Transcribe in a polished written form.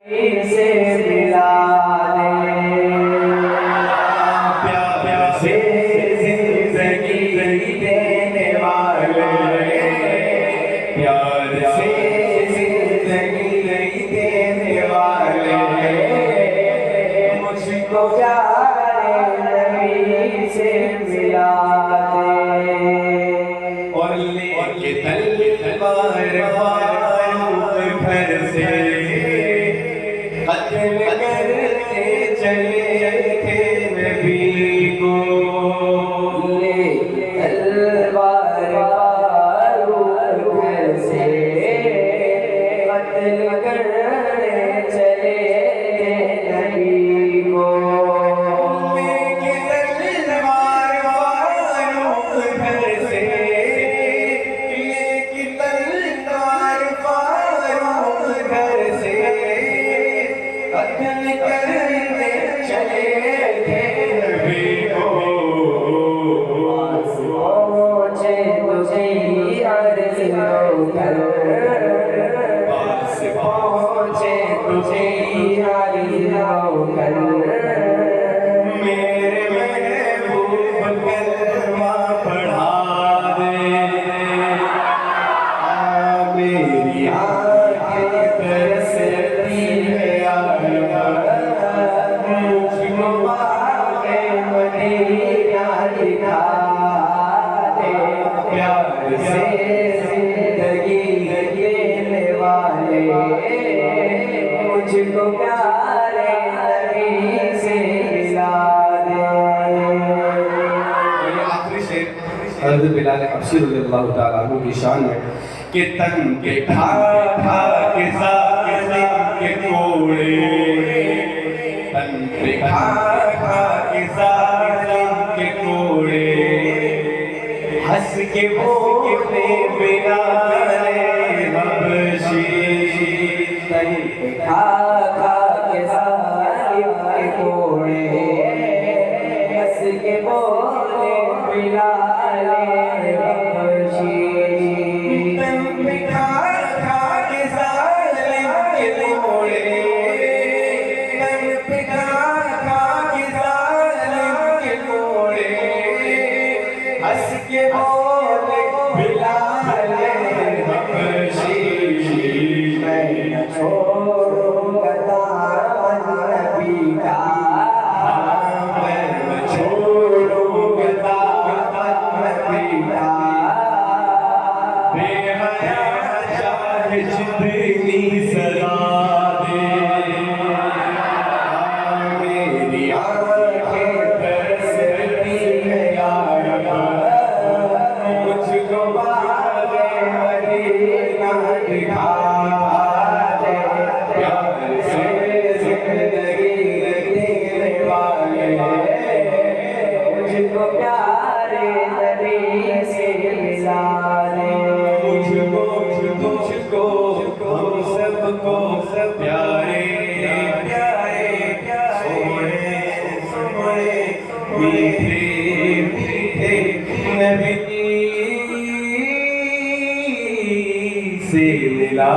से मिला दे, प्यार से जिंदगी देने वाले, प्यार से जिंदगी देने वाले, मुझको प्यारे नबी से मिला दे। और लेके तलवार घर से कत्ल करते चले थे नबी को, ले तलवार घर से कत्ल करते चले थे नबी को, लेके तलवार घर से, लेके तलवार घर से कत्ल करने चले थे नबी को। पास पहुँचे तुझे अर्ज़ होकर, पास पहुँचे तुझे अर्ज़ होकर, मेरे महबूब कलमा पढ़ा दे, मेरी आँखें तरसती है मुझको बाग़े मदीना दिखा दे, प्यार से जिंदगी देने वाले, मुझको प्यारे नबी से मिला दे। ये आखिरी शेर हज़रत बिलाल हबशी रज़ियल्लाहु ताला अन्हु की शान में कि तन के खा खा के ज़ालिम के कोड़े, तन पे खा खा के ज़ालिम के कोड़े, हंस के बोले बिलाल हबशी, तन पे खा खा के ज़ालिम के कोड़े, हंस के बोले बिलाल हबशी, तन पे खा खा के ज़ालिम के कोड़े, तन पे खा खा के ज़ालिम के कोड़े, हंस के बोले बिलाल हबशी, मैं न छोड़ूंगा दामन नबी का, मैं न छोड़ूंगा दामन नबी का, बेहया चाहे जितनी सजा दे, मेरी आँखें तरसती है यार, मुझको बाग़े मदीना दिखा दे, प्यार से जिंदगी देने वाले, मुझको प्यारे नबी से मिला दे, मुझको तुझको हम सबको सब प्यारे प्यारे सोने सोने मीठे मीठे नबी से मिला